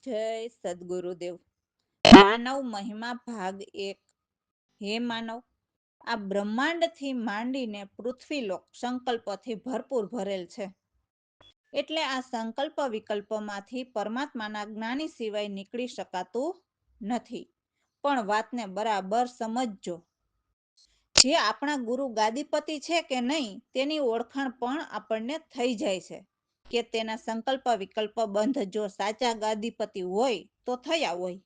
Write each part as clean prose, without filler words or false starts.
જય સદગુરુદેવ. માનવ મહિમા ભાગ 1. હે માનવ, આ બ્રહ્માંડથી માંડીને પૃથ્વીલોક સંકલ્પથી ભરપૂર ભરેલ છે. એટલે આ સંકલ્પ વિકલ્પમાંથી પરમાત્માના જ્ઞાની સિવાય નીકળી શકાતું નથી. પણ વાતને બરાબર સમજજો. જે આપણા ગુરુ ગાદીપતિ છે કે નહીં તેની ઓળખાણ પણ આપણને થઈ જાય છે કે તેના સંકલ્પ વિકલ્પ બંધ જો સાચા ગાદીપતિ હોય તો થયા હોય,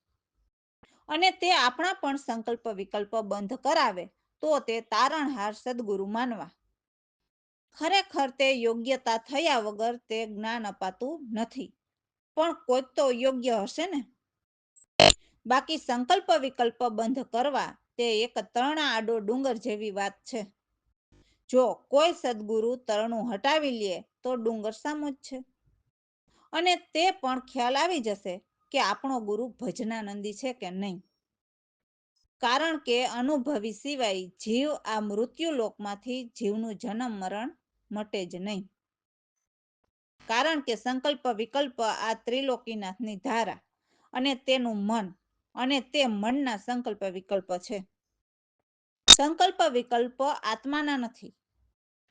અને તે આપણા પણ સંકલ્પ વિકલ્પ બંધ કરાવે તો તે તારણહાર સદગુરુ માનવા. ખરેખર તે યોગ્યતા થયા વગર તે જ્ઞાન અપાતું નથી, પણ કોઈક તો યોગ્ય હશે ને. બાકી સંકલ્પ વિકલ્પ બંધ કરવા તે એક તરણા આડો ડુંગર જેવી વાત છે. જો કોઈ સદગુરુ તરણું હટાવી લે તો ડુંગર સામો જ છે. અને તે પણ ખ્યાલ આવી જશે કે આપણો ગુરુ ભજનાનંદી છે કે નહીં. કારણ કે અનુભવી સિવાય જીવ આ મૃત્યુલોકમાંથી જીવનું જન્મ મરણ મટે જ નહીં. કારણ કે સંકલ્પ વિકલ્પ આ ત્રિલોકીનાથની ધારા અને તેનું મન, અને તે મનના સંકલ્પ વિકલ્પ છે. સંકલ્પ વિકલ્પ આત્માના નથી,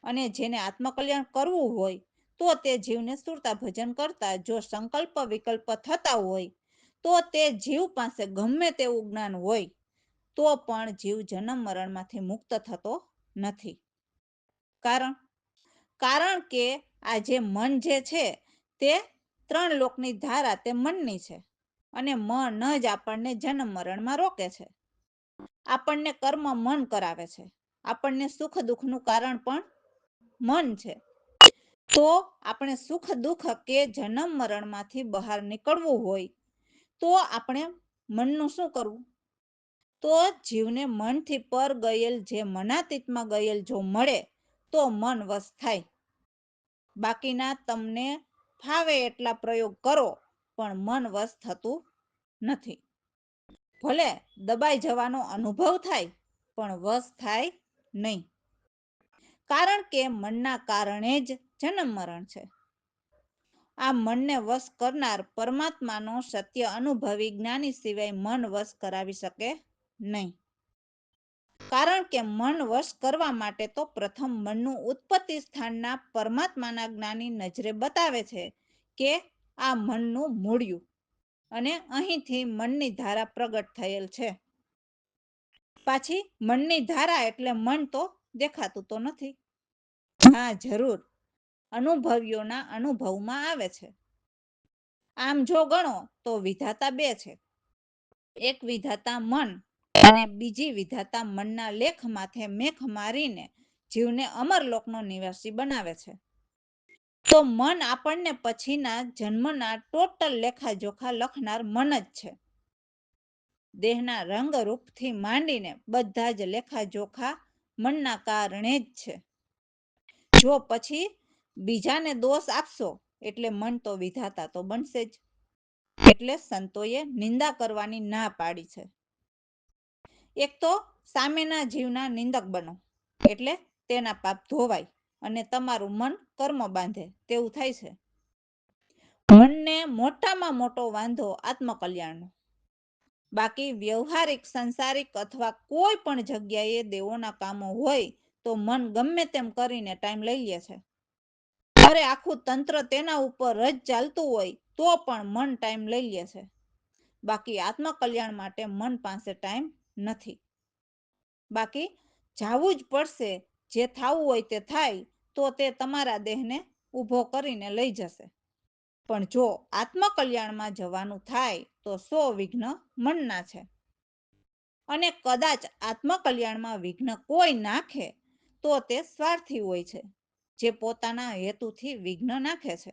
અને જેને આત્મકલ્યાણ કરવું હોય તો તે જીવને સુરતા ભજન કરતા જો સંકલ્પ વિકલ્પ થતા હોય તો તે જીવ પાસે ગમે તેવું જ્ઞાન હોય તો પણ જીવ જન્મ મરણમાંથી મુક્ત થતો નથી. કારણ કે આ જે મન જે છે તે 3 લોકની ધારા તે મનની છે, અને મન જ આપણને જન્મ મરણમાં રોકે છે. આપણને કર્મ મન કરાવે છે. આપણને સુખ દુઃખનું કારણ પણ મન છે. તો આપણે સુખ દુઃખ કે જન્મ મરણમાંથી બહાર નીકળવું હોય તો આપણે મનનું શું કરવું? તો જીવને મનથી પર ગયેલ જે મનાતીતમાં ગયેલ જો મળે તો મન વશ થાય. બાકીના તમને ફાવે એટલા પ્રયોગ કરો પણ મન વશ થતું નથી. ભલે દબાઈ જવાનો અનુભવ થાય પણ વશ થાય નહીં. કારણ કે મનના કારણે જ જન્મ મરણ છે. આ મનને વશ કરનાર પરમાત્માનો સત્ય અનુભવી જ્ઞાની સિવાય મન વશ કરાવી શકે નહીં. કારણ કે મન વશ કરવા માટે તો પ્રથમ મનનું ઉત્પત્તિ સ્થાનના પરમાત્માના જ્ઞાની નજરે બતાવે છે કે આ મનનું મૂળિયું, અને અહીંથી મનની ધારા પ્રગટ થયેલ છે. પાછી મનની ધારા એટલે મન તો દેખાતું તો નથી. હા, જરૂર અનુભવીઓના અનુભવમાં આવે છે. આમ જો ગણો તો વિધાતા 2 છે. એક વિધાતા મન અને બીજી વિધાતા મનના લેખ માથે મેખ મારીને જીવને અમરલોકનો નિવાસી બનાવે છે. તો મન આપણને પછીના જન્મના ટોટલ લેખાજોખા લખનાર મન જ છે. દેહના રંગ રૂપથી માંડીને બધા જ લેખાજોખા મનના કારણે જ છે. જો પછી બીજાને દોષ આપશો એટલે મન તો વિધાતા તો બનશે જ. એટલે સંતોએ નિંદા કરવાની ના પાડી છે. એક તો સામેના જીવના નિંદક બનો એટલે તેના પાપ ધોવાય અને તમારું મન કર્મ બાંધે તેવું થાય છે. મનને મોટામાં મોટો વાંધો આત્મકલ્યાણનો. બાકી વ્યવહારિક સંસારિક અથવા કોઈ પણ જગ્યાએ દેવોના કામો હોય તો મન ગમે તેમ કરીને ટાઈમ લઈ લે છે. અરે આખું તંત્ર તેના ઉપર જ ચાલતું હોય તો પણ મન ટાઈમ લઈ લે છે. બાકી આત્મકલ્યાણ માટે મન પાસે ટાઈમ નથી. બાકી જાવું જ પડશે, જે થવું હોય તે થાય તો તે તમારા દેહને ઊભો કરીને લઈ જશે. પણ જો આત્મકલ્યાણમાં જવાનું થાય તો 100 વિઘ્ન મનના છે. અને કદાચ આત્મકલ્યાણમાં વિઘ્ન કોઈ નાખે તો તે સ્વાર્થી હોય છે, જે પોતાના હેતુથી વિઘ્ન નાખે છે.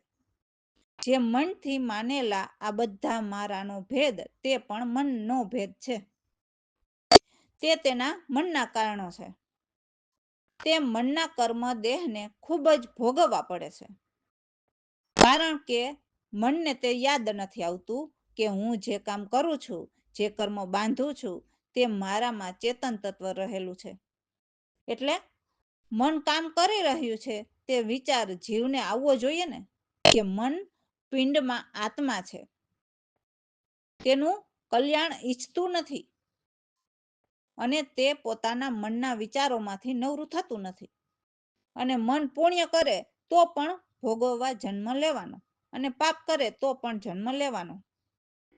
જે મનથી માનેલા આ બધા મારાનો ભેદ તે પણ મનનો ભેદ છે. તે તેના મનના કારણો છે. તે મનના કર્મ દેહને ખૂબ જ ભોગવવા પડે છે. કારણ કે મનને તે યાદ નથી આવતું કે હું જે કામ કરું છું, જે કર્મ બાંધું છું તે મારામાં ચેતન તત્વ રહેલું છે. એટલે મન કામ કરી રહ્યું છે તે વિચાર જીવને આવવો જોઈએ ને કે મન પિંડમાં આત્મા છે. તેનું કલ્યાણ ઈચ્છતું નથી અને તે પોતાના મનના વિચારોમાંથી નવરું થતું નથી. અને મન પુણ્ય કરે તો પણ ભોગવવા જન્મ લેવાનો અને પાપ કરે તો પણ જન્મ લેવાનો.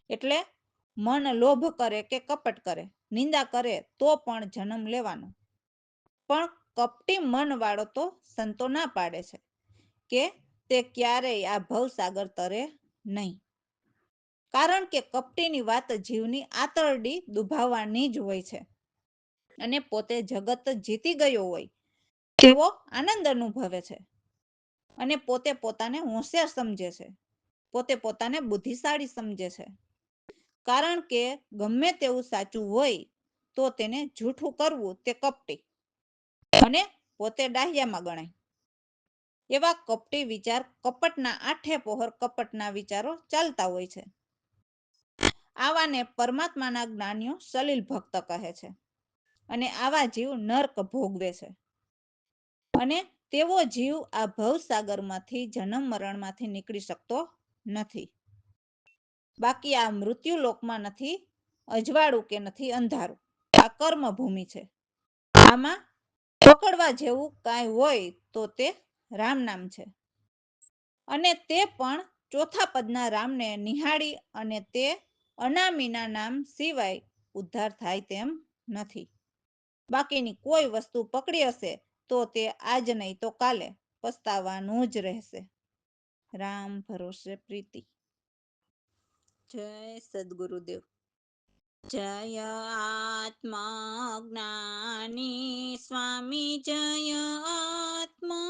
એટલે મન લોભ કરે કે કપટ કરે, નિંદા કરે તો પણ જન્મ લેવાનો. પણ કપટી મન વાળો તો સંતો ના પાડે છે કે તે ક્યારેય આ ભવસાગર તરે નહીં. કારણ કે કપટીની વાત જીવની આંતરડી દુભાવવાની જ હોય છે અને પોતે જગત જીતી ગયો હોય તેવો આનંદ અનુભવે છે અને પોતે પોતાને હોશિયાર સમજે છે, પોતે પોતાને બુદ્ધિશાળી સમજે છે. કારણ કે ગમે તેવું સાચું હોય તો તેને જૂઠું કરવું તે કપટી અને પોતે ડાહ્યામાં ગણાય. એવા કપટી વિચાર કપટના આઠે પહોર કપટના વિચારો ચાલતા હોય છે. આવાને પરમાત્માના જ્ઞાનીઓ સલીલ ભક્ત કહે છે અને આવા જીવ નર્ક ભોગવે છે. અને તેવો જીવ આ ભવસાગરમાંથી જન્મ મરણમાંથી નીકળી શકતો નથી. બાકી આ મૃત્યુ લોકમાં નથી અજવાળું કે નથી અંધારું, આ કર્મ ભૂમિ છે. આમાં પકડવા જેવું કાંઈ હોય તો તે રામ નામ છે અને તે પણ ચોથા પદના રામને નિહાળી અને તે અનામીના નામ સિવાય ઉદ્ધાર થાય તેમ નથી. બાકીની કોઈ વસ્તુ પકડી હશે તો તે આજ નહીં તો કાલે પસ્તાવાનું જ રહેશે. રામ ભરોસે પ્રીતિ. જય સદગુરુદેવ. જય આત્મજ્ઞાની સ્વામી, જય આત્મજ્ઞાની.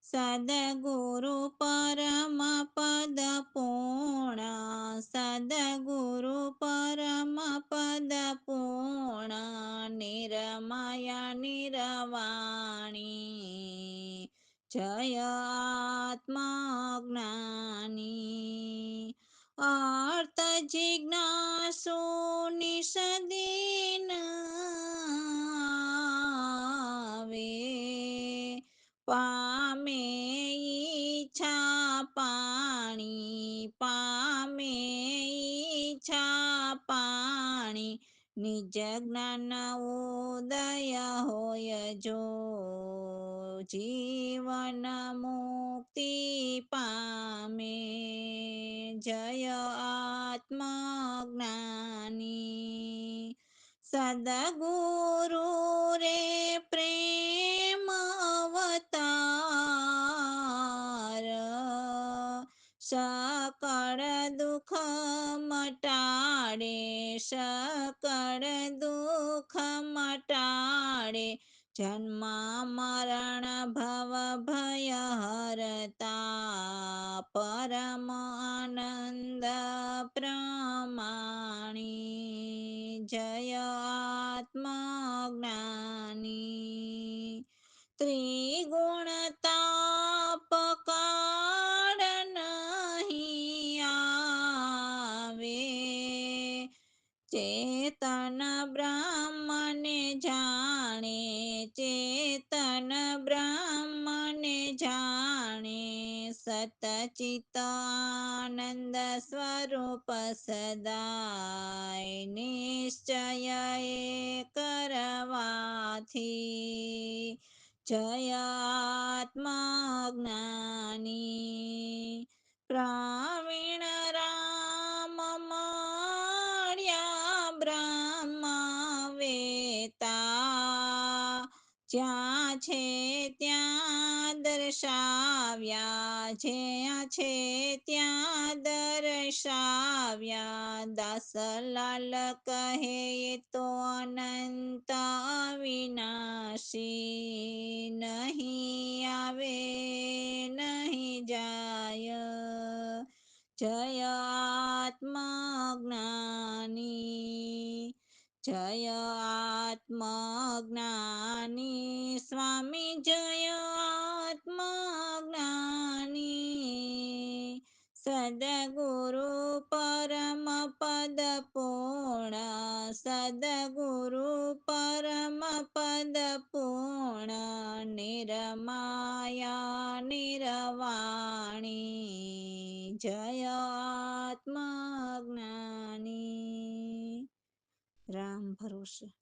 સદગુરુ પરમ પદ પૂર્ણ, સદગુરુ પરમ પદ પૂર્ણ, નિરમય નિરવાણી. જય આત્મજ્ઞાની. અર્થ જિજ્ઞાસુ નિષદીન આવે, પામે ઈચ્છા પાણી, પામે ઈચ્છા પાણી. નિજ જ્ઞાન ઉદય હોય જો, જીવન મુક્તિ પામે. જય આત્મજ્ઞાની. સદગુરુ રે પ્રેમ અવતાર, સકળ દુઃખ મટાડે, સકળ દુઃખ મટાડે. જન્મ મરણ ભવ ભય હરતા, પરમ આનંદ પ્રમાણી. જય આત્મજ્ઞાની. ત્રિગુણ તાપ કાળ નહીં આવે, ચેતન બ્રહ્મને જાણે, ચેતન બ્રહ્મને જાણે. સતચિત આનંદ સ્વરૂપ સદાય, નિશ્ચય કરવાથી. જય આત્મજ્ઞાની. પ્રવીણ રામ મળ્યા બ્રહ્મ વેતા, જ્યાં છે ત્યાં દર્શાવ્યા, જ્યાં છે ત્યાં દર્શાવ્યા. દાસલાલ કહે એ તો અનંત અવિનાશી, નહીં આવે નહીં જાય. જય આત્મજ્ઞાની. જય આત્મજ્ઞાની સ્વામી, જય આત્મજ્ઞાની. સદગુરુ પરમ પદ પૂર્ણ, સદગુરુ પરમ પદ પૂર્ણ, નિરમાયા નિરવાણી. જય આત્મજ્ઞાની. રામ ભરોસે.